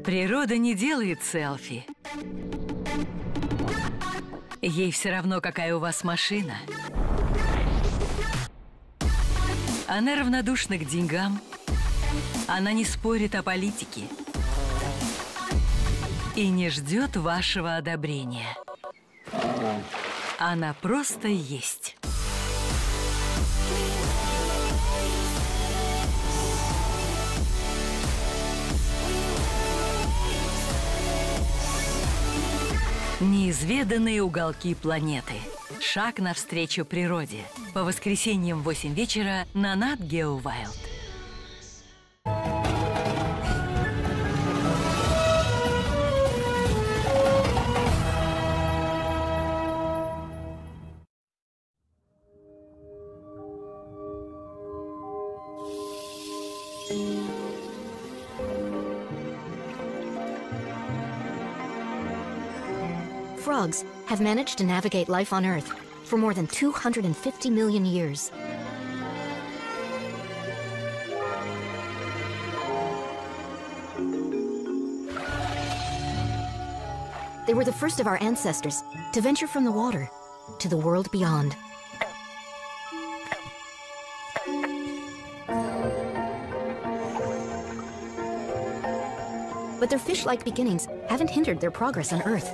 Природа не делает селфи. Ей все равно, какая у вас машина. Она равнодушна к деньгам. Она не спорит о политике. И не ждет вашего одобрения. Она просто есть. Неизведанные уголки планеты. Шаг навстречу природе. По воскресеньям в 8 вечера на Nat Geo Wild. Frogs have managed to navigate life on Earth for more than 250 million years. They were the first of our ancestors to venture from the water to the world beyond. But their fish-like beginnings haven't hindered their progress on Earth.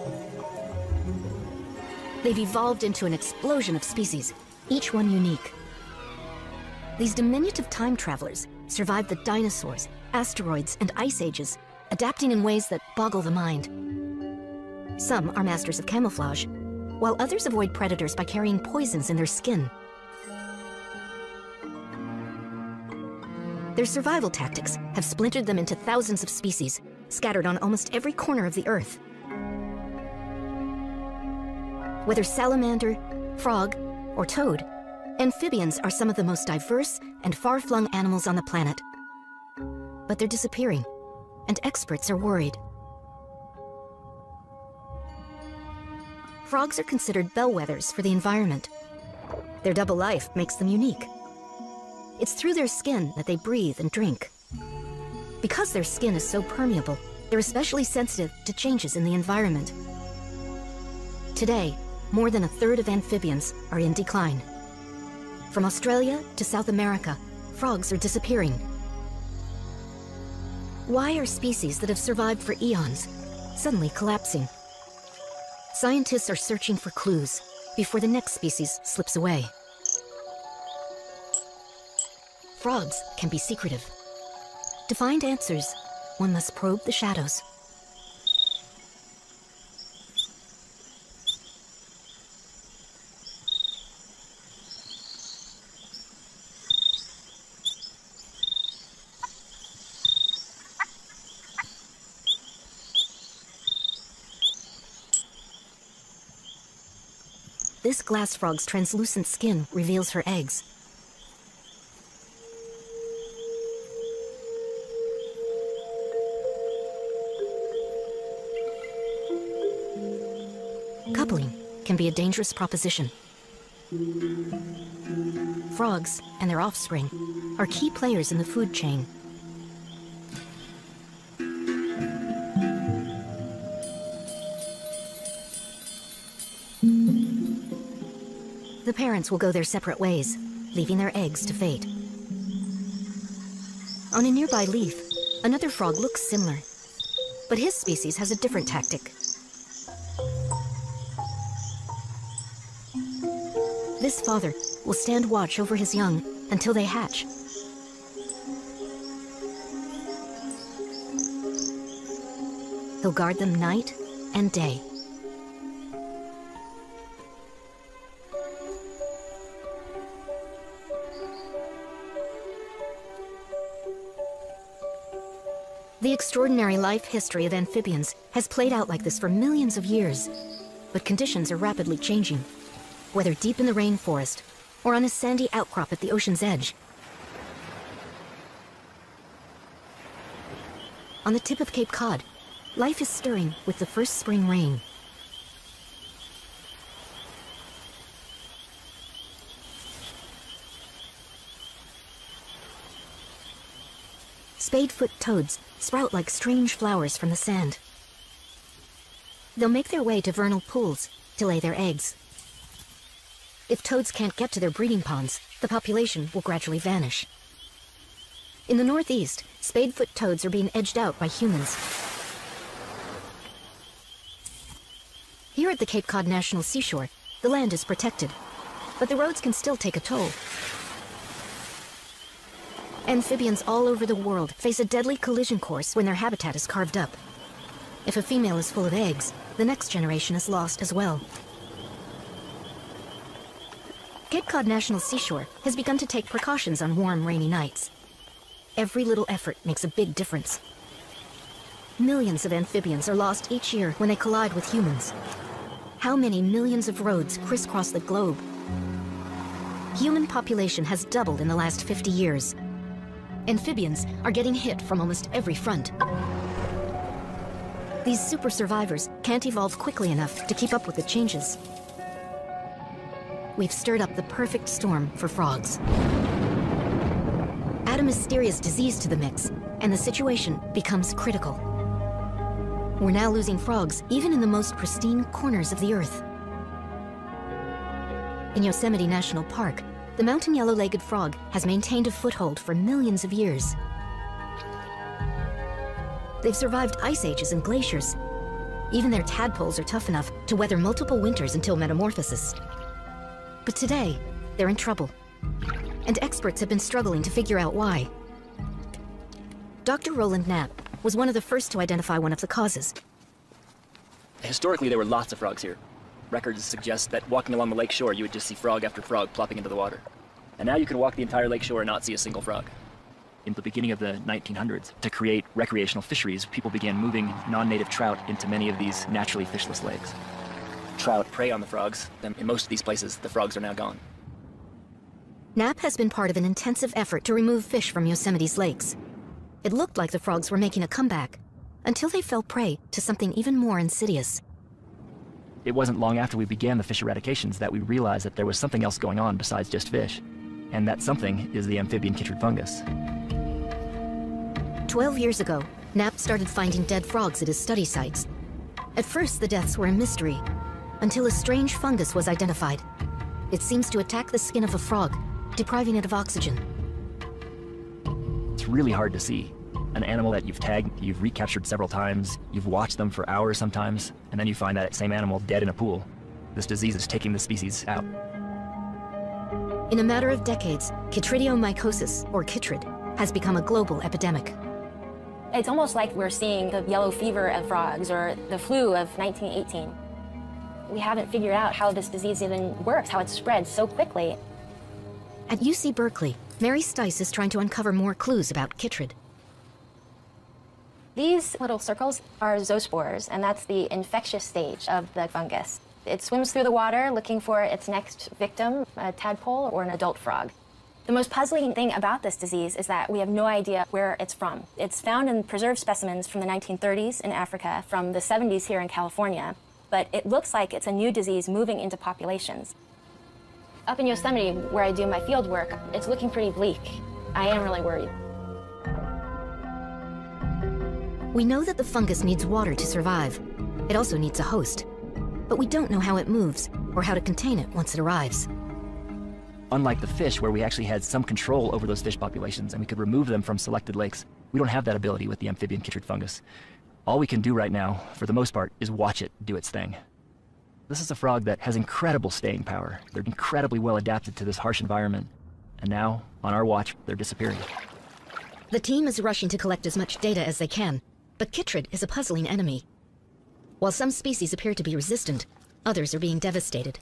They've evolved into an explosion of species, each one unique. These diminutive time travelers survived the dinosaurs, asteroids, and ice ages, adapting in ways that boggle the mind. Some are masters of camouflage, while others avoid predators by carrying poisons in their skin. Their survival tactics have splintered them into thousands of species, scattered on almost every corner of the Earth. Whether salamander, frog, or toad, amphibians are some of the most diverse and far-flung animals on the planet. But they're disappearing, and experts are worried. Frogs are considered bellwethers for the environment. Their double life makes them unique. It's through their skin that they breathe and drink. Because their skin is so permeable, they're especially sensitive to changes in the environment. Today, more than a third of amphibians are in decline. From Australia to South America, frogs are disappearing. Why are species that have survived for eons suddenly collapsing? Scientists are searching for clues before the next species slips away. Frogs can be secretive. To find answers, one must probe the shadows. This glass frog's translucent skin reveals her eggs. Coupling can be a dangerous proposition. Frogs and their offspring are key players in the food chain. The parents will go their separate ways, leaving their eggs to fate. On a nearby leaf, another frog looks similar, but his species has a different tactic. This father will stand watch over his young until they hatch. He'll guard them night and day. The extraordinary life history of amphibians has played out like this for millions of years, but conditions are rapidly changing, whether deep in the rainforest or on a sandy outcrop at the ocean's edge. On the tip of Cape Cod, life is stirring with the first spring rain. spade-foot toads sprout like strange flowers from the sand. They'll make their way to vernal pools to lay their eggs. If toads can't get to their breeding ponds, the population will gradually vanish. In the northeast, spade-foot toads are being edged out by humans. Here at the Cape Cod National Seashore, the land is protected, but the roads can still take a toll. Amphibians all over the world face a deadly collision course when their habitat is carved up. If a female is full of eggs, the next generation is lost as well. Cape Cod National Seashore has begun to take precautions on warm, rainy nights. Every little effort makes a big difference. Millions of amphibians are lost each year when they collide with humans. How many millions of roads crisscross the globe? Human population has doubled in the last 50 years. Amphibians are getting hit from almost every front. These super survivors can't evolve quickly enough to keep up with the changes. We've stirred up the perfect storm for frogs. Add a mysterious disease to the mix, and the situation becomes critical. We're now losing frogs even in the most pristine corners of the Earth. In Yosemite National Park, the mountain yellow-legged frog has maintained a foothold for millions of years. They've survived ice ages and glaciers. Even their tadpoles are tough enough to weather multiple winters until metamorphosis. But today, they're in trouble. And experts have been struggling to figure out why. Dr. Roland Knapp was one of the first to identify one of the causes. Historically, there were lots of frogs here. Records suggest that walking along the lake shore, you would just see frog after frog plopping into the water. And now you can walk the entire lake shore and not see a single frog. In the beginning of the 1900s, to create recreational fisheries, people began moving non-native trout into many of these naturally fishless lakes. Trout prey on the frogs, and in most of these places, the frogs are now gone. Knapp has been part of an intensive effort to remove fish from Yosemite's lakes. It looked like the frogs were making a comeback, until they fell prey to something even more insidious. It wasn't long after we began the fish eradications that we realized that there was something else going on besides just fish. And that something is the amphibian chytrid fungus. 12 years ago, Knapp started finding dead frogs at his study sites. At first, the deaths were a mystery, until a strange fungus was identified. It seems to attack the skin of a frog, depriving it of oxygen. It's really hard to see. An animal that you've tagged, you've recaptured several times, you've watched them for hours sometimes, and then you find that same animal dead in a pool. This disease is taking the species out. In a matter of decades, chytridiomycosis, or chytrid, has become a global epidemic. It's almost like we're seeing the yellow fever of frogs or the flu of 1918. We haven't figured out how this disease even works, how it spreads so quickly. At UC Berkeley, Mary Stice is trying to uncover more clues about chytrid. These little circles are zoospores, and that's the infectious stage of the fungus. It swims through the water looking for its next victim, a tadpole or an adult frog. The most puzzling thing about this disease is that we have no idea where it's from. It's found in preserved specimens from the 1930s in Africa, from the 70s here in California, but it looks like it's a new disease moving into populations. Up in Yosemite, where I do my field work, it's looking pretty bleak. I am really worried. We know that the fungus needs water to survive. It also needs a host. But we don't know how it moves, or how to contain it once it arrives. Unlike the fish, where we actually had some control over those fish populations and we could remove them from selected lakes, we don't have that ability with the amphibian chytrid fungus. All we can do right now, for the most part, is watch it do its thing. This is a frog that has incredible staying power. They're incredibly well adapted to this harsh environment. And now, on our watch, they're disappearing. The team is rushing to collect as much data as they can, but chytrid is a puzzling enemy. While some species appear to be resistant, others are being devastated.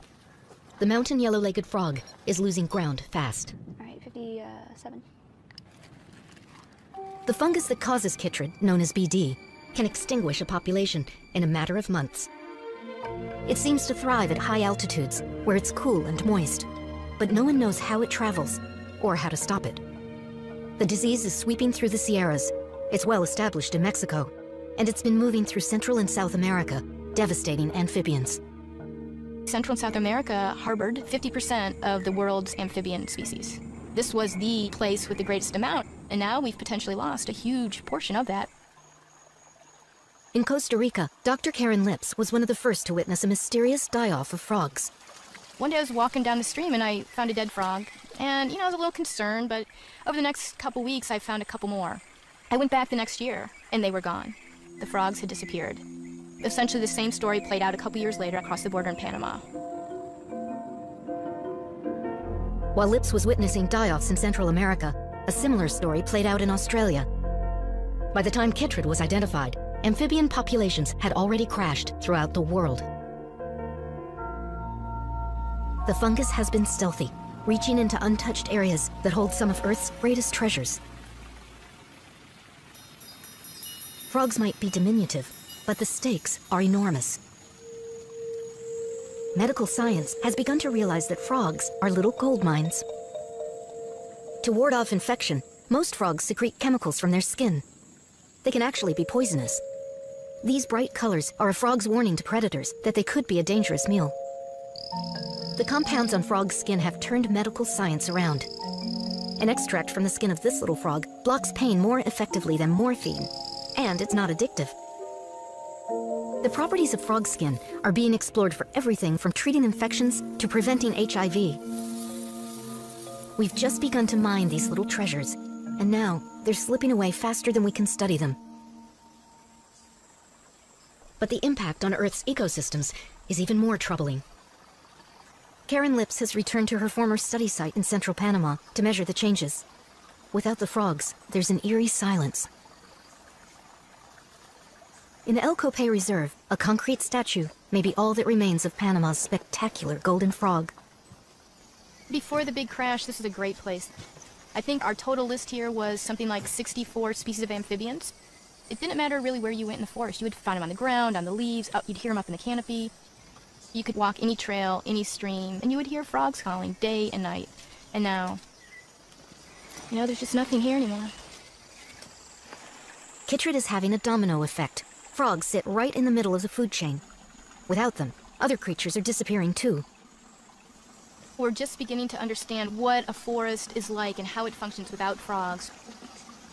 The mountain yellow-legged frog is losing ground fast. All right, 57. The fungus that causes chytrid, known as BD, can extinguish a population in a matter of months. It seems to thrive at high altitudes, where it's cool and moist, but no one knows how it travels or how to stop it. The disease is sweeping through the Sierras. It's well established in Mexico, and it's been moving through Central and South America, devastating amphibians. Central and South America harbored 50% of the world's amphibian species. This was the place with the greatest amount. And now we've potentially lost a huge portion of that. In Costa Rica, Dr. Karen Lips was one of the first to witness a mysterious die-off of frogs. One day I was walking down the stream and I found a dead frog. And, I was a little concerned, but over the next couple weeks I found a couple more. I went back the next year and they were gone. The frogs had disappeared. Essentially the same story played out a couple years later across the border in Panama. While Lips was witnessing die-offs in Central America, a similar story played out in Australia. By the time chytrid was identified, amphibian populations had already crashed throughout the world. The fungus has been stealthy, reaching into untouched areas that hold some of Earth's greatest treasures. Frogs might be diminutive, but the stakes are enormous. Medical science has begun to realize that frogs are little gold mines. To ward off infection, most frogs secrete chemicals from their skin. They can actually be poisonous. These bright colors are a frog's warning to predators that they could be a dangerous meal. The compounds on frog's skin have turned medical science around. An extract from the skin of this little frog blocks pain more effectively than morphine, and it's not addictive. The properties of frog skin are being explored for everything from treating infections to preventing HIV. We've just begun to mine these little treasures, and now they're slipping away faster than we can study them. But the impact on Earth's ecosystems is even more troubling. Karen Lips has returned to her former study site in central Panama to measure the changes. Without the frogs, there's an eerie silence. In El Cope Reserve, a concrete statue may be all that remains of Panama's spectacular golden frog. Before the big crash, this was a great place. I think our total list here was something like 64 species of amphibians. It didn't matter really where you went in the forest. You would find them on the ground, on the leaves, you'd hear them up in the canopy. You could walk any trail, any stream, and you would hear frogs calling day and night. And now, there's just nothing here anymore. Chytrid is having a domino effect. Frogs sit right in the middle of the food chain. Without them, other creatures are disappearing too. We're just beginning to understand what a forest is like and how it functions without frogs.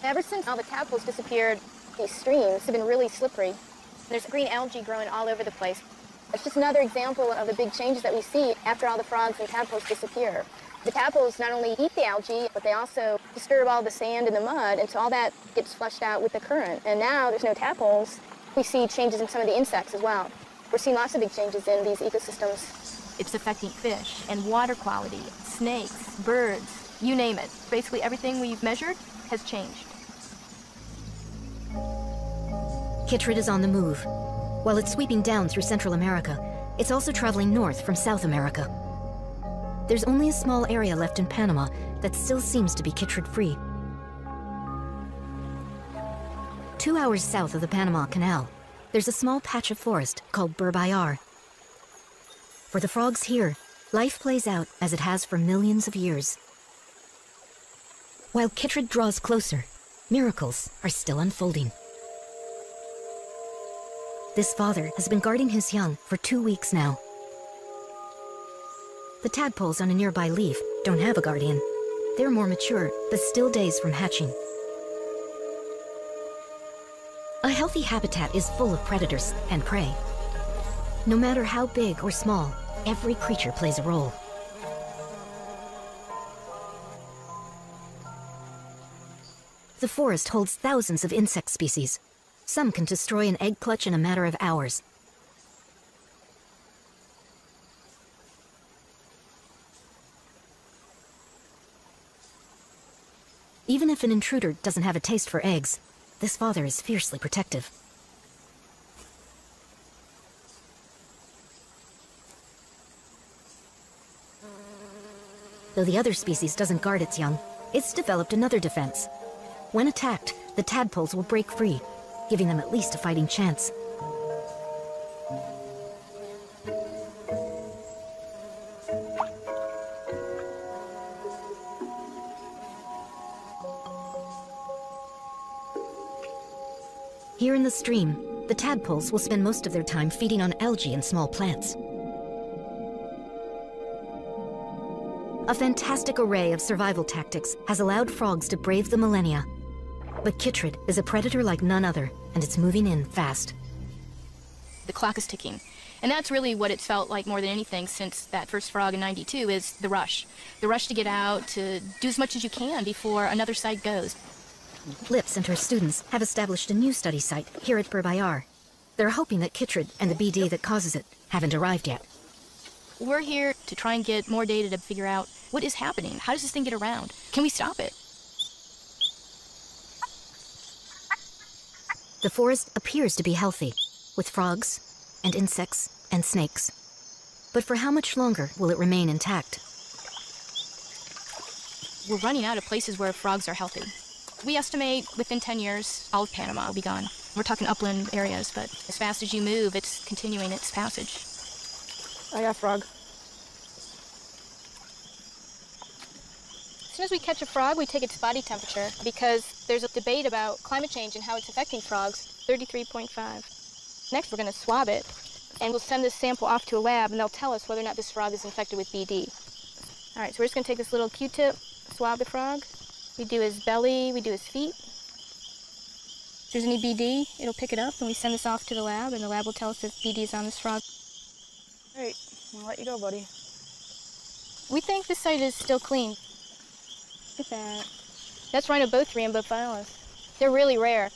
Ever since all the tadpoles disappeared, these streams have been really slippery. There's green algae growing all over the place. It's just another example of the big changes that we see after all the frogs and tadpoles disappear. The tadpoles not only eat the algae, but they also disturb all the sand and the mud, and so all that gets flushed out with the current. And now there's no tadpoles. We see changes in some of the insects as well. We're seeing lots of big changes in these ecosystems. It's affecting fish and water quality, snakes, birds, you name it. Basically everything we've measured has changed. Chytrid is on the move. While it's sweeping down through Central America, it's also traveling north from South America. There's only a small area left in Panama that still seems to be chytrid-free. 2 hours south of the Panama Canal, there's a small patch of forest called Berbayar. For the frogs here, life plays out as it has for millions of years. While chytrid draws closer, miracles are still unfolding. This father has been guarding his young for 2 weeks now. The tadpoles on a nearby leaf don't have a guardian. They're more mature, but still days from hatching. A healthy habitat is full of predators and prey. No matter how big or small, every creature plays a role. The forest holds thousands of insect species. Some can destroy an egg clutch in a matter of hours. Even if an intruder doesn't have a taste for eggs, this father is fiercely protective. Though the other species doesn't guard its young, it's developed another defense. When attacked, the tadpoles will break free, giving them at least a fighting chance. Here in the stream, the tadpoles will spend most of their time feeding on algae and small plants. A fantastic array of survival tactics has allowed frogs to brave the millennia. But chytrid is a predator like none other, and it's moving in fast. The clock is ticking. And that's really what it's felt like more than anything since that first frog in '92 is the rush. The rush to get out, to do as much as you can before another site goes. Lips and her students have established a new study site here at Permian. They're hoping that chytrid and the BD that causes it haven't arrived yet. We're here to try and get more data to figure out what is happening. How does this thing get around? Can we stop it? The forest appears to be healthy, with frogs and insects and snakes. But for how much longer will it remain intact? We're running out of places where frogs are healthy. We estimate within 10 years, all of Panama will be gone. We're talking upland areas, but as fast as you move, it's continuing its passage. I got frog. As soon as we catch a frog, we take its body temperature because there's a debate about climate change and how it's affecting frogs, 33.5. Next, we're going to swab it, and we'll send this sample off to a lab, and they'll tell us whether or not this frog is infected with BD. All right, so we're just going to take this little Q-tip, swab the frog. We do his belly, we do his feet. If there's any BD, it'll pick it up, and we send this off to the lab, and the lab will tell us if BD is on this frog. All right, I'll let you go, buddy. We think this site is still clean. Look at that. That's Rhinobothrium bophilis. They're really rare.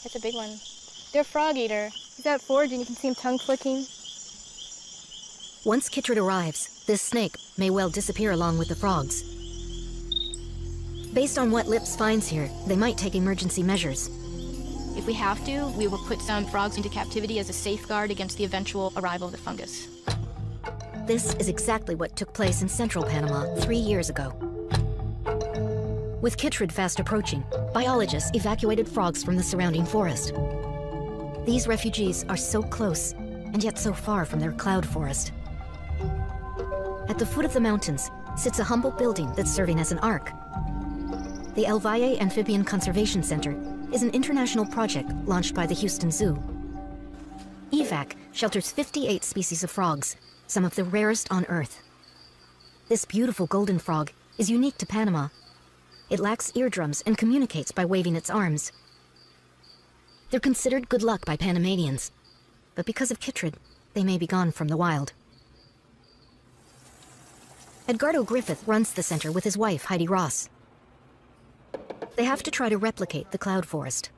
That's a big one. They're a frog eater. He's out foraging, you can see him tongue flicking. Once chytrid arrives, this snake may well disappear along with the frogs. Based on what Lips finds here, they might take emergency measures. If we have to, we will put some frogs into captivity as a safeguard against the eventual arrival of the fungus. This is exactly what took place in central Panama 3 years ago. With chytrid fast approaching, biologists evacuated frogs from the surrounding forest. These refugees are so close, and yet so far from their cloud forest. At the foot of the mountains sits a humble building that's serving as an ark. The El Valle Amphibian Conservation Center is an international project launched by the Houston Zoo. EVAC shelters 58 species of frogs, some of the rarest on Earth. This beautiful golden frog is unique to Panama. It lacks eardrums and communicates by waving its arms. They're considered good luck by Panamanians, but because of chytrid, they may be gone from the wild. Edgardo Griffith runs the center with his wife, Heidi Ross. They have to try to replicate the cloud forest.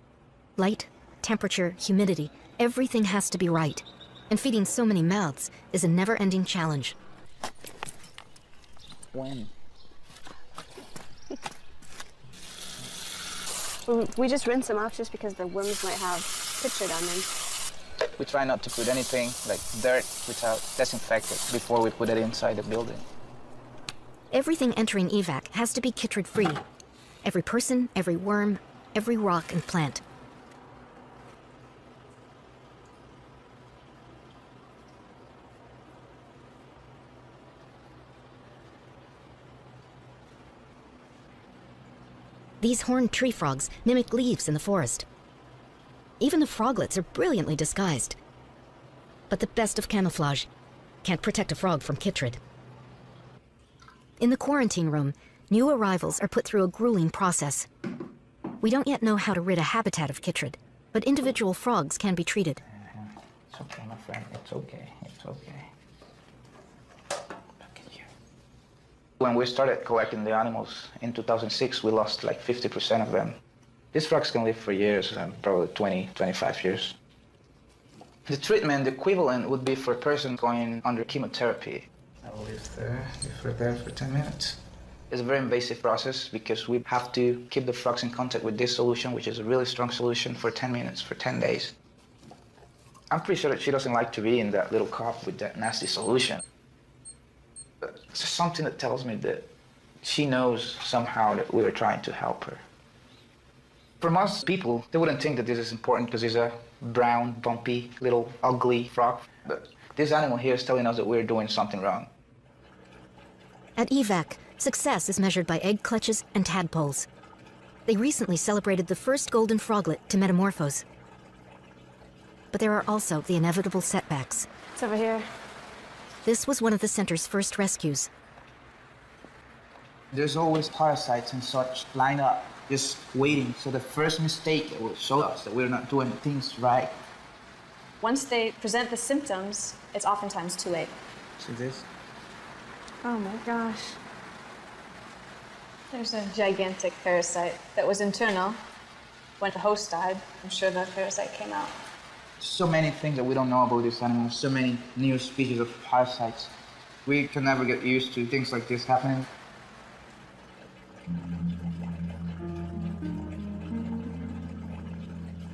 Light, temperature, humidity, everything has to be right. And feeding so many mouths is a never-ending challenge. When? We just rinse them off just because the worms might have chytrid on them. We try not to put anything like dirt without disinfecting before we put it inside the building. Everything entering EVAC has to be chytrid-free. Every person, every worm, every rock and plant. These horned tree frogs mimic leaves in the forest. Even the froglets are brilliantly disguised. But the best of camouflage can't protect a frog from chytrid. In the quarantine room, new arrivals are put through a grueling process. We don't yet know how to rid a habitat of chytrid, but individual frogs can be treated. It's okay, my friend. It's okay. It's okay. Look at you. When we started collecting the animals in 2006, we lost like 50% of them. These frogs can live for years, probably 20, 25 years. The treatment equivalent would be for a person going under chemotherapy. I will leave there, leave there for 10 minutes. It's a very invasive process because we have to keep the frogs in contact with this solution, which is a really strong solution, for 10 minutes, for 10 days. I'm pretty sure that she doesn't like to be in that little cup with that nasty solution. But it's just something that tells me that she knows somehow that we are trying to help her. For most people, they wouldn't think that this is important because it's a brown, bumpy, little ugly frog. But this animal here is telling us that we're doing something wrong. At EVAC, success is measured by egg clutches and tadpoles. They recently celebrated the first golden froglet to metamorphose. But there are also the inevitable setbacks. It's over here. This was one of the center's first rescues. There's always parasites and such lined up, just waiting. So the first mistake that will show us that we're not doing things right. Once they present the symptoms, it's oftentimes too late. See this? Oh my gosh. There's a gigantic parasite that was internal. When the host died, I'm sure the parasite came out. So many things that we don't know about these animals, so many new species of parasites. We can never get used to things like this happening.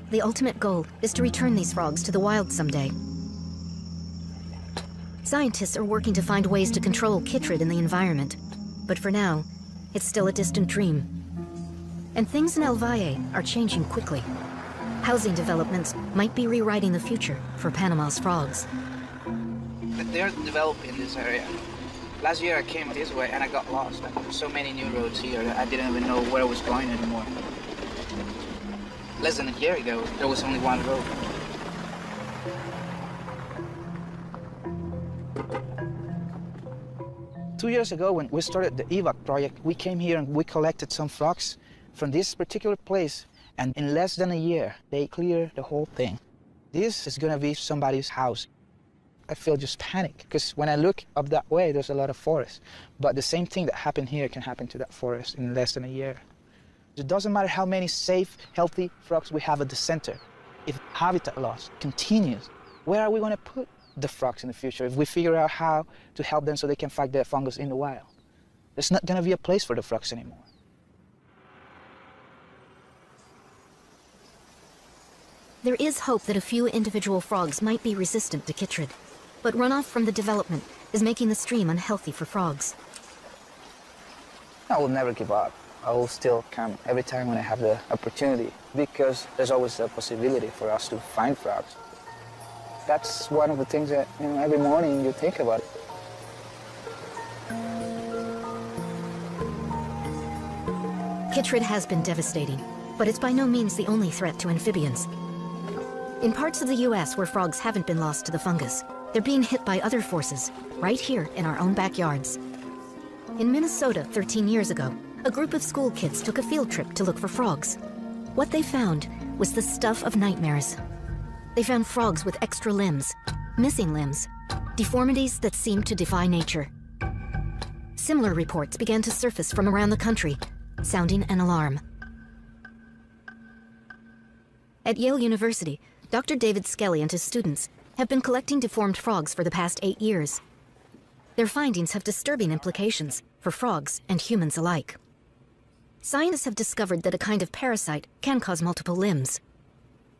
The ultimate goal is to return these frogs to the wild someday. Scientists are working to find ways to control chytrid in the environment, but for now, it's still a distant dream. And things in El Valle are changing quickly. Housing developments might be rewriting the future for Panama's frogs. They're developing this area. Last year I came this way and I got lost. There's so many new roads here that I didn't even know where I was going anymore. Less than a year ago, there was only one road. Two years ago, when we started the EVAC project, we came here and we collected some frogs from this particular place, and in less than a year, they cleared the whole thing. This is gonna be somebody's house. I feel just panic, because when I look up that way, there's a lot of forest. But the same thing that happened here can happen to that forest in less than a year. It doesn't matter how many safe, healthy frogs we have at the center. If habitat loss continues, where are we gonna put the frogs in the future if we figure out how to help them so they can fight the fungus in the wild? There's not gonna be a place for the frogs anymore. There is hope that a few individual frogs might be resistant to chytrid, but runoff from the development is making the stream unhealthy for frogs. I will never give up. I will still come every time when I have the opportunity, because there's always a possibility for us to find frogs. That's one of the things that, every morning you think about. Chytrid has been devastating, but it's by no means the only threat to amphibians. In parts of the US where frogs haven't been lost to the fungus, they're being hit by other forces, right here in our own backyards. In Minnesota 13 years ago, a group of school kids took a field trip to look for frogs. What they found was the stuff of nightmares. They found frogs with extra limbs, missing limbs, deformities that seemed to defy nature. Similar reports began to surface from around the country, sounding an alarm. At Yale University, Dr. David Skelly and his students have been collecting deformed frogs for the past 8 years. Their findings have disturbing implications for frogs and humans alike. Scientists have discovered that a kind of parasite can cause multiple limbs.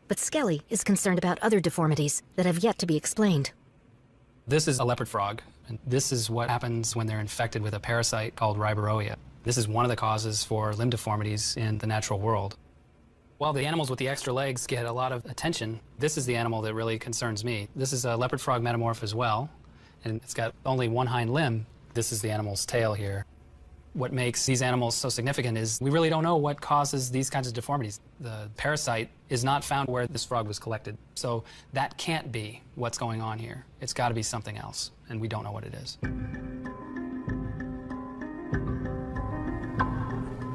But Skelly is concerned about other deformities that have yet to be explained. This is a leopard frog, and this is what happens when they're infected with a parasite called Riboroia. This is one of the causes for limb deformities in the natural world. While the animals with the extra legs get a lot of attention, this is the animal that really concerns me. This is a leopard frog metamorph as well, and it's got only one hind limb. This is the animal's tail here. What makes these animals so significant is we really don't know what causes these kinds of deformities. The parasite is not found where this frog was collected, so that can't be what's going on here. It's got to be something else, and we don't know what it is.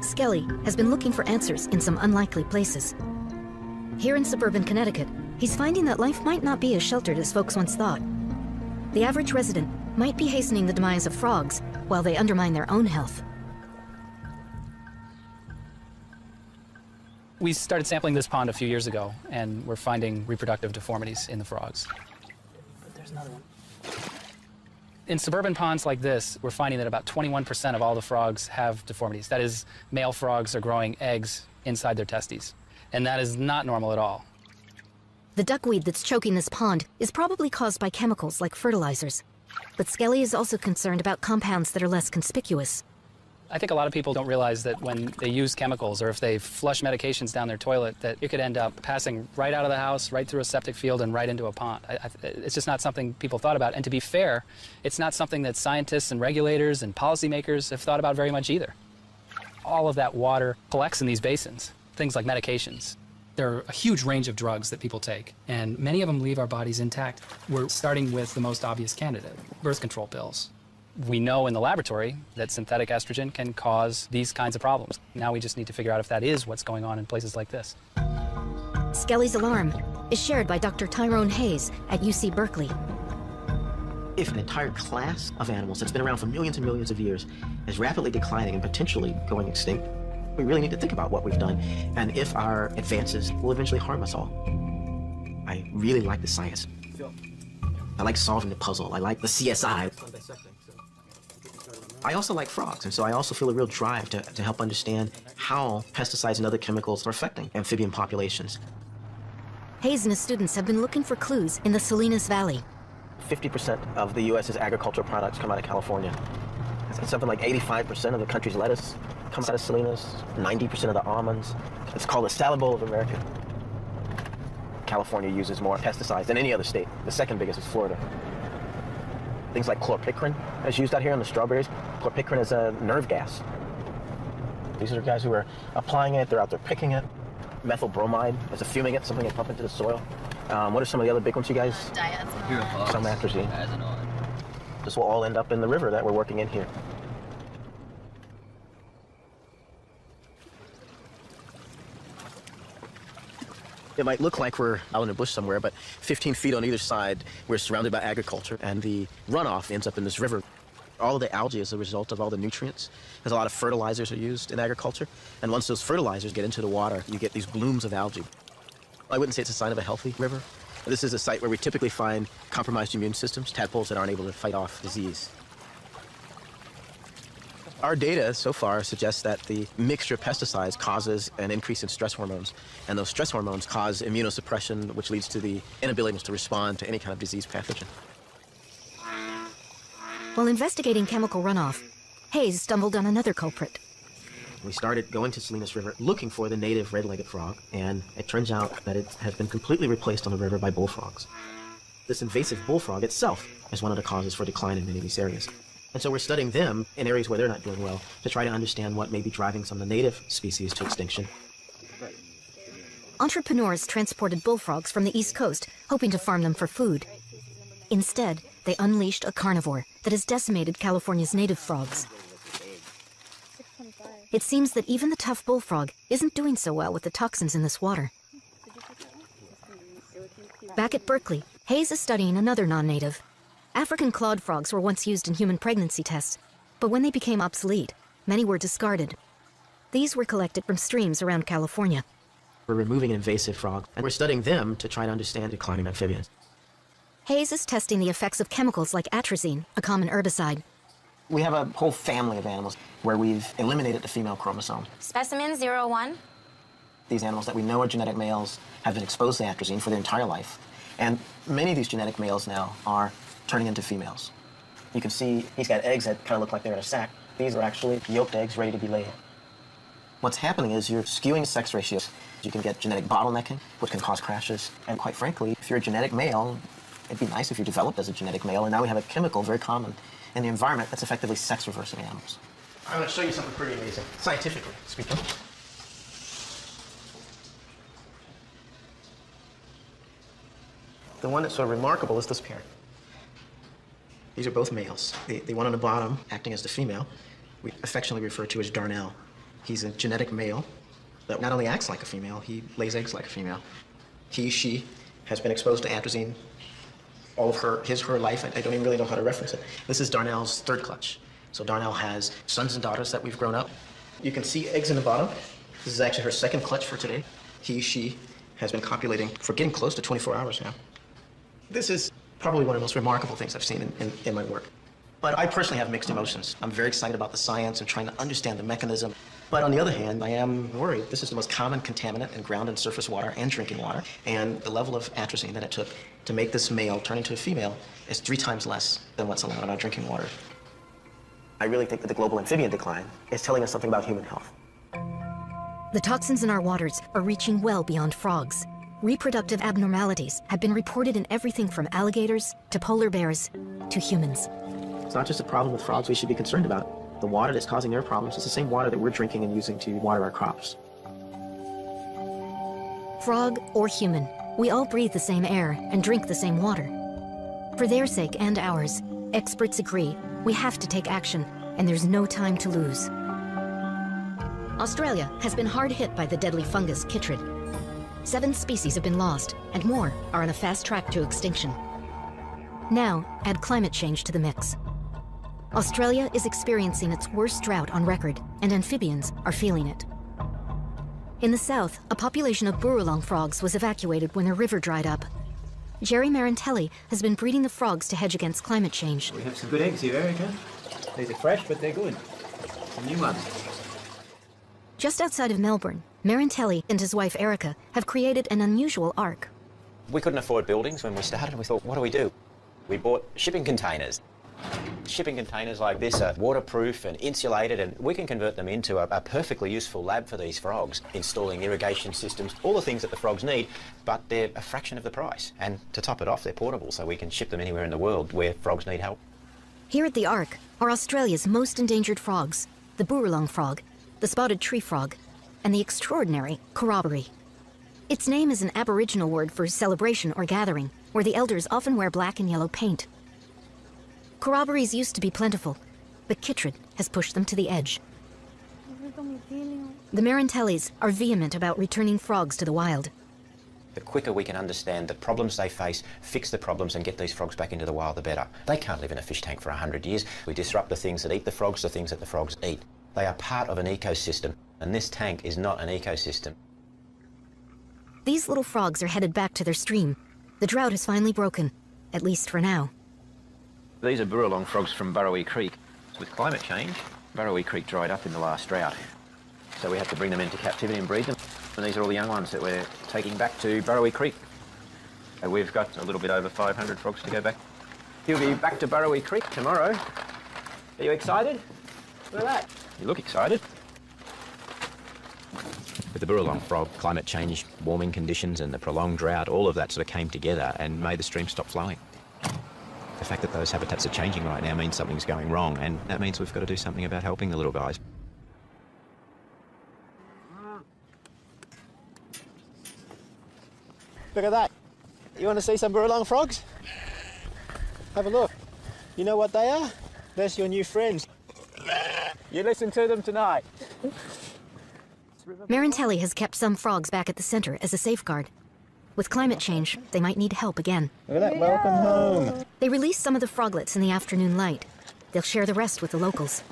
Skelly has been looking for answers in some unlikely places. Here in suburban Connecticut, he's finding that life might not be as sheltered as folks once thought. The average resident might be hastening the demise of frogs while they undermine their own health. We started sampling this pond a few years ago, and we're finding reproductive deformities in the frogs. But there's another one. In suburban ponds like this, we're finding that about 21% of all the frogs have deformities. That is, male frogs are growing eggs inside their testes. And that is not normal at all. The duckweed that's choking this pond is probably caused by chemicals like fertilizers. But Skelly is also concerned about compounds that are less conspicuous. I think a lot of people don't realize that when they use chemicals or if they flush medications down their toilet, that it could end up passing right out of the house, right through a septic field, and right into a pond. It's just not something people thought about. And to be fair, it's not something that scientists and regulators and policymakers have thought about very much either. All of that water collects in these basins, things like medications. There are a huge range of drugs that people take, and many of them leave our bodies intact. We're starting with the most obvious candidate, birth control pills. We know in the laboratory that synthetic estrogen can cause these kinds of problems. Now we just need to figure out if that is what's going on in places like this. Skelly's alarm is shared by Dr. Tyrone Hayes at UC Berkeley. If an entire class of animals that's been around for millions and millions of years is rapidly declining and potentially going extinct, we really need to think about what we've done and if our advances will eventually harm us all. I really like the science. I like solving the puzzle. I like the CSI. I also like frogs, and so I also feel a real drive to help understand how pesticides and other chemicals are affecting amphibian populations. Hayes and his students have been looking for clues in the Salinas Valley. 50% of the U.S.'s agricultural products come out of California. It's something like 85% of the country's lettuce comes out of Salinas, 90% of the almonds. It's called the salad bowl of America. California uses more pesticides than any other state. The second biggest is Florida. Things like chlorpicrin is used out here on the strawberries. Chlorpicrin is a nerve gas. These are guys who are applying it, they're out there picking it. Methyl bromide is a fumigant, something they pump into the soil. What are some of the other big ones, you guys? Diazonol. Some atrazine. This will all end up in the river that we're working in here. It might look like we're out in a bush somewhere, but 15 feet on either side, we're surrounded by agriculture, and the runoff ends up in this river. All of the algae is a result of all the nutrients, because a lot of fertilizers are used in agriculture, and once those fertilizers get into the water, you get these blooms of algae. I wouldn't say it's a sign of a healthy river. This is a site where we typically find compromised immune systems, tadpoles that aren't able to fight off disease. Our data so far suggests that the mixture of pesticides causes an increase in stress hormones, and those stress hormones cause immunosuppression, which leads to the inability to respond to any kind of disease pathogen. While investigating chemical runoff, Hayes stumbled on another culprit. We started going to Salinas River looking for the native red-legged frog, and it turns out that it has been completely replaced on the river by bullfrogs. This invasive bullfrog itself is one of the causes for decline in many of these areas. And so we're studying them in areas where they're not doing well to try to understand what may be driving some of the native species to extinction. Entrepreneurs transported bullfrogs from the East Coast, hoping to farm them for food. Instead, they unleashed a carnivore that has decimated California's native frogs. It seems that even the tough bullfrog isn't doing so well with the toxins in this water. Back at Berkeley, Hayes is studying another non-native. African clawed frogs were once used in human pregnancy tests, but when they became obsolete, many were discarded. These were collected from streams around California. We're removing an invasive frog, and we're studying them to try to understand declining amphibians. Hayes is testing the effects of chemicals like atrazine, a common herbicide. We have a whole family of animals where we've eliminated the female chromosome. Specimen 01. These animals that we know are genetic males have been exposed to atrazine for their entire life. And many of these genetic males now are turning into females. You can see he's got eggs that kind of look like they're in a sack. These are actually yolked eggs ready to be laid. What's happening is you're skewing sex ratios. You can get genetic bottlenecking, which can cause crashes. And quite frankly, if you're a genetic male, it'd be nice if you developed as a genetic male, and now we have a chemical very common in the environment that's effectively sex-reversing animals. I'm going to show you something pretty amazing, scientifically speaking. The one that's so remarkable is this pair. These are both males. The one on the bottom, acting as the female, we affectionately refer to as Darnell. He's a genetic male that not only acts like a female, he lays eggs like a female. She has been exposed to atrazine all of her life. I don't even really know how to reference it. This is Darnell's third clutch. So Darnell has sons and daughters that we've grown up. You can see eggs in the bottom. This is actually her second clutch for today. She has been copulating for getting close to 24 hours now. This is probably one of the most remarkable things I've seen in my work. But I personally have mixed emotions. I'm very excited about the science and trying to understand the mechanism. But on the other hand, I am worried. This is the most common contaminant in ground and surface water and drinking water. And the level of atrazine that it took to make this male turn into a female is 3 times less than what's allowed in our drinking water. I really think that the global amphibian decline is telling us something about human health. The toxins in our waters are reaching well beyond frogs. Reproductive abnormalities have been reported in everything from alligators to polar bears to humans. It's not just a problem with frogs we should be concerned about. The water that's causing their problems is the same water that we're drinking and using to water our crops. Frog or human, we all breathe the same air and drink the same water. For their sake and ours, experts agree We have to take action, and there's no time to lose. Australia has been hard hit by the deadly fungus chytrid. 7 species have been lost, and more are on a fast track to extinction. Now, add climate change to the mix. Australia is experiencing its worst drought on record, and amphibians are feeling it. In the south, a population of burrowlang frogs was evacuated when a river dried up. Jerry Marantelli has been breeding the frogs to hedge against climate change. We have some good eggs here, Erica. These are fresh, but they're good. Some new ones. Just outside of Melbourne, Marantelli and his wife Erica have created an unusual ark. We couldn't afford buildings when we started, and we thought, what do we do? We bought shipping containers. Shipping containers like this are waterproof and insulated, and we can convert them into a perfectly useful lab for these frogs, installing irrigation systems, all the things that the frogs need, but they're a fraction of the price. And to top it off, they're portable, so we can ship them anywhere in the world where frogs need help. Here at the Ark are Australia's most endangered frogs, the burrowlang frog, the spotted tree frog, and the extraordinary corroboree. Its name is an Aboriginal word for celebration or gathering, where the elders often wear black and yellow paint. Corroborees used to be plentiful, but chytrid has pushed them to the edge. The Marantellis are vehement about returning frogs to the wild. The quicker we can understand the problems they face, fix the problems and get these frogs back into the wild, the better. They can't live in a fish tank for 100 years. We disrupt the things that eat the frogs, the things that the frogs eat. They are part of an ecosystem, and this tank is not an ecosystem. These little frogs are headed back to their stream. The drought has finally broken, at least for now. These are burrowlang frogs from Burrawee Creek. With climate change, Burrawee Creek dried up in the last drought. So we had to bring them into captivity and breed them. And these are all the young ones that we're taking back to Burrawee Creek. And we've got a little bit over 500 frogs to go back. He'll be back to Burrawee Creek tomorrow. Are you excited? Look at that. You look excited. With the burrowlang frog, climate change, warming conditions and the prolonged drought, all of that sort of came together and made the stream stop flowing. The fact that those habitats are changing right now means something's going wrong, and that means we've got to do something about helping the little guys. Look at that. You want to see some burrowlang frogs? Have a look. You know what they are? That's your new friends. You listen to them tonight. Marantelli has kept some frogs back at the center as a safeguard. With climate change, they might need help again. Look at that, welcome home. They release some of the froglets in the afternoon light. They'll share the rest with the locals.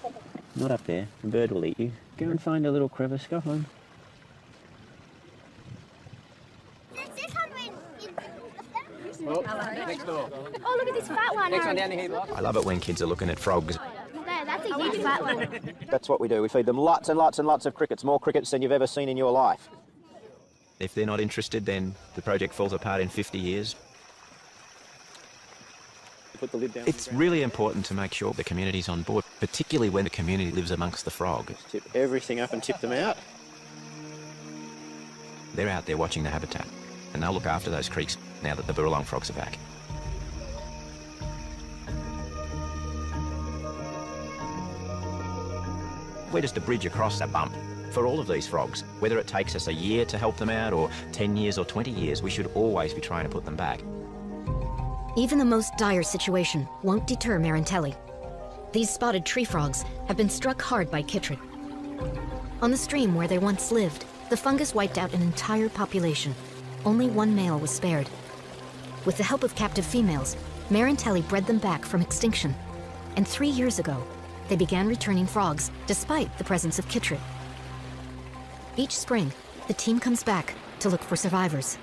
Not up there. A bird will eat you. Go and find a little crevice. Go home. Oh, look at this fat one. Next one down here. I love it when kids are looking at frogs. There, that's a huge fat one. That's what we do. We feed them lots and lots and lots of crickets, more crickets than you've ever seen in your life. If they're not interested, then the project falls apart in 50 years. Put the lid down. It's really important to make sure the community's on board, particularly when the community lives amongst the frog. Tip everything up and tip them out. They're out there watching the habitat, and they'll look after those creeks now that the burrowlang frogs are back. We're just a bridge across that bump. For all of these frogs, whether it takes us a year to help them out or 10 years or 20 years, we should always be trying to put them back. Even the most dire situation won't deter Marantelli. These spotted tree frogs have been struck hard by chytrid. On the stream where they once lived, the fungus wiped out an entire population. Only one male was spared. With the help of captive females, Marantelli bred them back from extinction. And 3 years ago, they began returning frogs, despite the presence of chytrid. Each spring, the team comes back to look for survivors.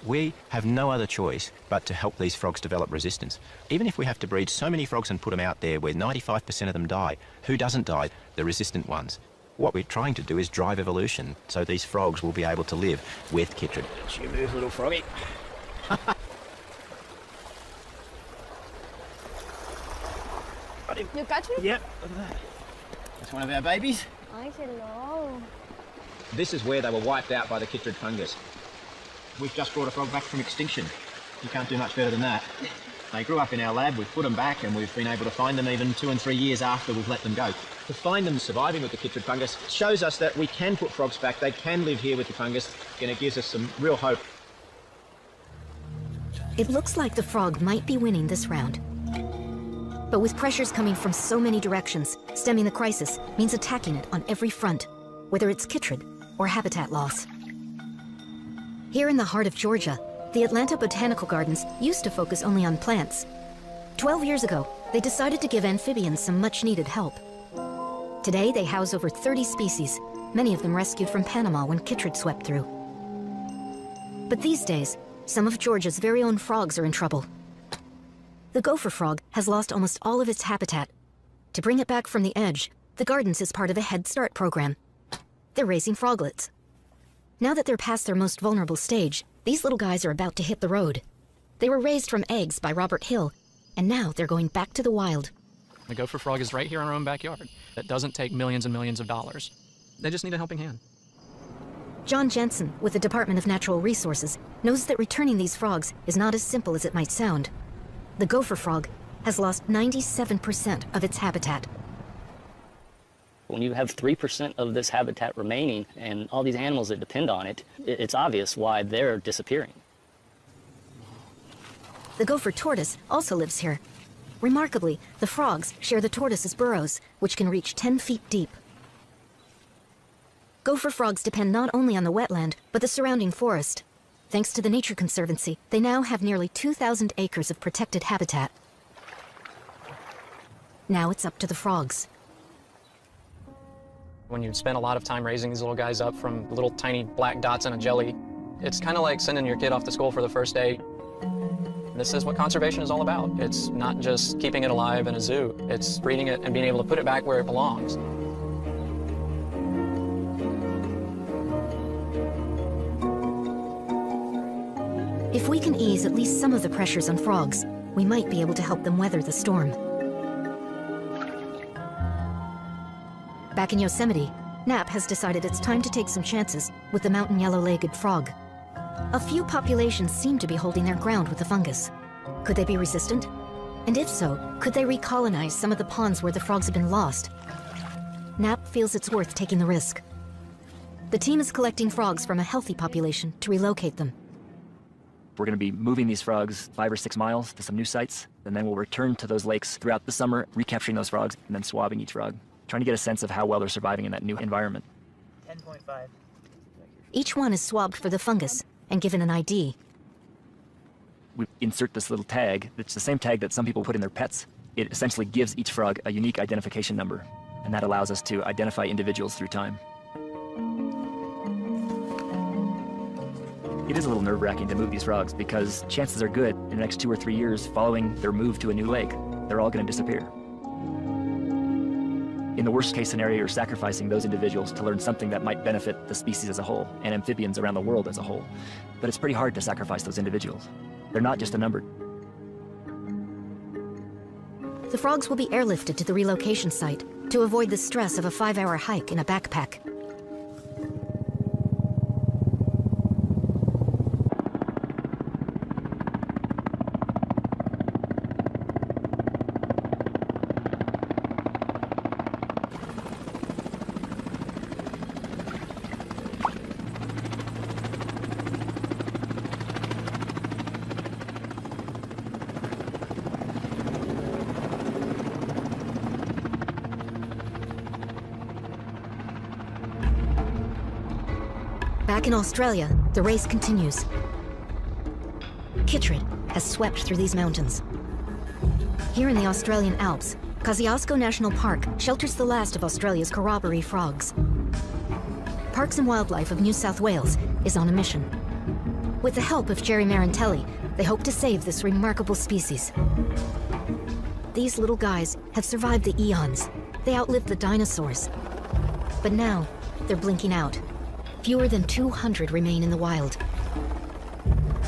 We have no other choice but to help these frogs develop resistance. Even if we have to breed so many frogs and put them out there where 95% of them die, who doesn't die? The resistant ones. What we're trying to do is drive evolution so these frogs will be able to live with chytrid. You move, little froggy. You catch it? Yep. That's one of our babies. This is where they were wiped out by the chytrid fungus. We've just brought a frog back from extinction. You can't do much better than that. They grew up in our lab, we've put them back, and we've been able to find them even 2 and 3 years after we've let them go. To find them surviving with the chytrid fungus shows us that we can put frogs back, they can live here with the fungus, and it gives us some real hope. It looks like the frog might be winning this round. But with pressures coming from so many directions, stemming the crisis means attacking it on every front, whether it's chytrid or habitat loss. Here in the heart of Georgia, the Atlanta Botanical Gardens used to focus only on plants. 12 years ago, they decided to give amphibians some much-needed help. Today, they house over 30 species, many of them rescued from Panama when chytrid swept through. But these days, some of Georgia's very own frogs are in trouble. The gopher frog has lost almost all of its habitat. To bring it back from the edge, the Gardens is part of a Head Start program. They're raising froglets. Now that they're past their most vulnerable stage, these little guys are about to hit the road. They were raised from eggs by Robert Hill, and now they're going back to the wild. The gopher frog is right here in our own backyard. That doesn't take millions and millions of dollars. They just need a helping hand. John Jensen, with the Department of Natural Resources, knows that returning these frogs is not as simple as it might sound. The gopher frog has lost 97% of its habitat. When you have 3% of this habitat remaining and all these animals that depend on it, it's obvious why they're disappearing. The gopher tortoise also lives here. Remarkably, the frogs share the tortoise's burrows, which can reach 10 feet deep. Gopher frogs depend not only on the wetland, but the surrounding forest. Thanks to the Nature Conservancy, they now have nearly 2,000 acres of protected habitat. Now it's up to the frogs. When you spend a lot of time raising these little guys up from little tiny black dots in a jelly, it's kind of like sending your kid off to school for the first day. This is what conservation is all about. It's not just keeping it alive in a zoo. It's breeding it and being able to put it back where it belongs. If we can ease at least some of the pressures on frogs, we might be able to help them weather the storm. Back in Yosemite, Knapp has decided it's time to take some chances with the mountain yellow-legged frog. A few populations seem to be holding their ground with the fungus. Could they be resistant? And if so, could they recolonize some of the ponds where the frogs have been lost? Knapp feels it's worth taking the risk. The team is collecting frogs from a healthy population to relocate them. We're going to be moving these frogs 5 or 6 miles to some new sites, and then we'll return to those lakes throughout the summer, recapturing those frogs, and then swabbing each frog, trying to get a sense of how well they're surviving in that new environment. 10.5. Each one is swabbed for the fungus and given an ID. We insert this little tag. It's the same tag that some people put in their pets. It essentially gives each frog a unique identification number, and that allows us to identify individuals through time. It is a little nerve-wracking to move these frogs because chances are good in the next 2 or 3 years following their move to a new lake, they're all going to disappear. In the worst-case scenario, you're sacrificing those individuals to learn something that might benefit the species as a whole and amphibians around the world as a whole. But it's pretty hard to sacrifice those individuals. They're not just a number. The frogs will be airlifted to the relocation site to avoid the stress of a 5-hour hike in a backpack. Back in Australia, the race continues. Chytrid has swept through these mountains. Here in the Australian Alps, Kosciuszko National Park shelters the last of Australia's corroboree frogs. Parks and Wildlife of New South Wales is on a mission. With the help of Jerry Marantelli, they hope to save this remarkable species. These little guys have survived the eons. They outlived the dinosaurs. But now, they're blinking out. Fewer than 200 remain in the wild.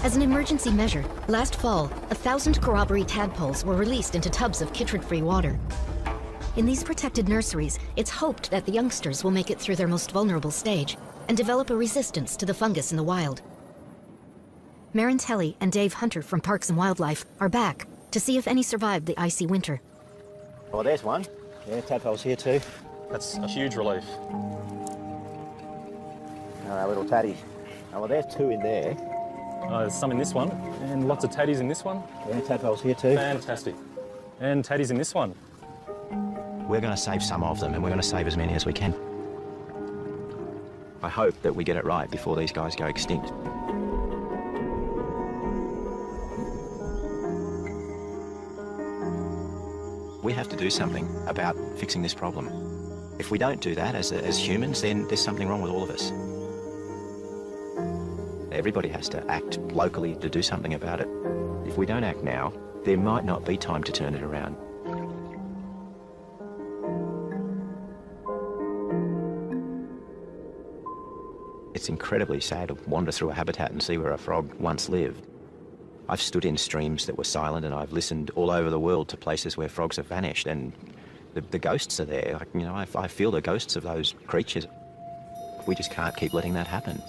As an emergency measure, last fall, 1,000 corroboree tadpoles were released into tubs of chytrid-free water. In these protected nurseries, it's hoped that the youngsters will make it through their most vulnerable stage and develop a resistance to the fungus in the wild. Marantelli and Dave Hunter from Parks and Wildlife are back to see if any survived the icy winter. Oh, there's one. Yeah, tadpoles here too. That's a huge relief. Our little taddies. Oh, well, there's 2 in there. There's some in this one, and lots of taddies in this one. Yeah, tadpoles here too. Fantastic. And Teddy's in this one. We're going to save some of them, and we're going to save as many as we can. I hope that we get it right before these guys go extinct. We have to do something about fixing this problem. If we don't do that as humans, then there's something wrong with all of us. Everybody has to act locally to do something about it. If we don't act now, there might not be time to turn it around. It's incredibly sad to wander through a habitat and see where a frog once lived. I've stood in streams that were silent, and I've listened all over the world to places where frogs have vanished, and the ghosts are there. Like, you know, I feel the ghosts of those creatures. We just can't keep letting that happen.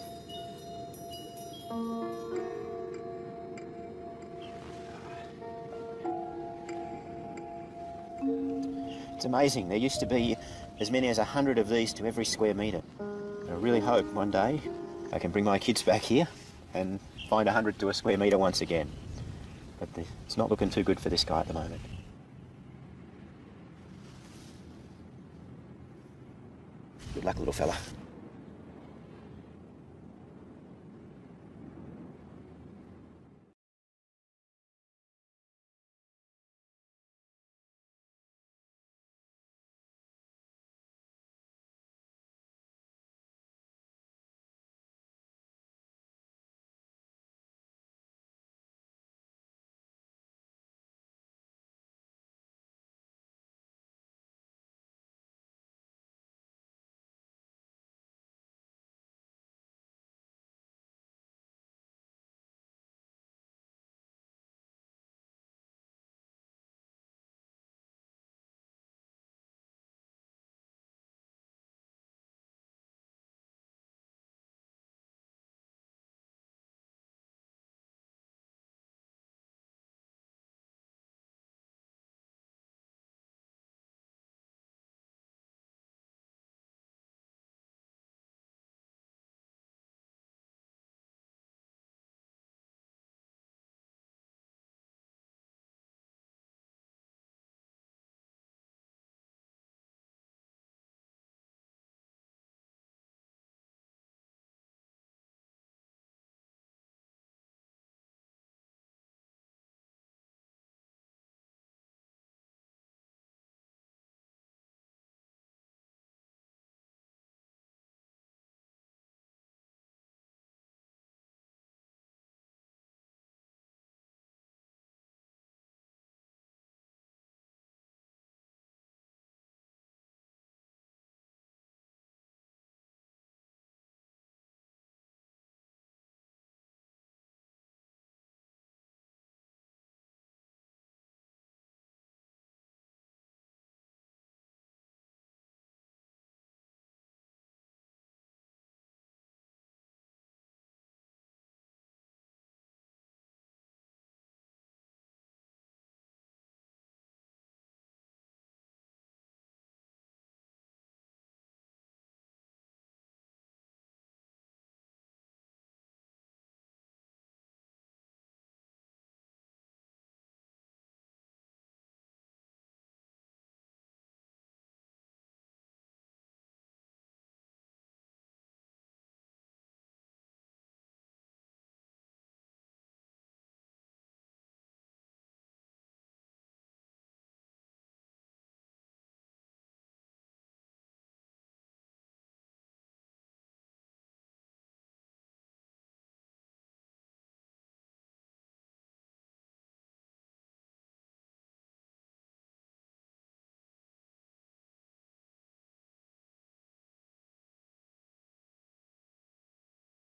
It's amazing. There used to be as many as 100 of these to every square metre. I really hope one day I can bring my kids back here and find 100 to a square metre once again. But it's not looking too good for this guy at the moment. Good luck, little fella.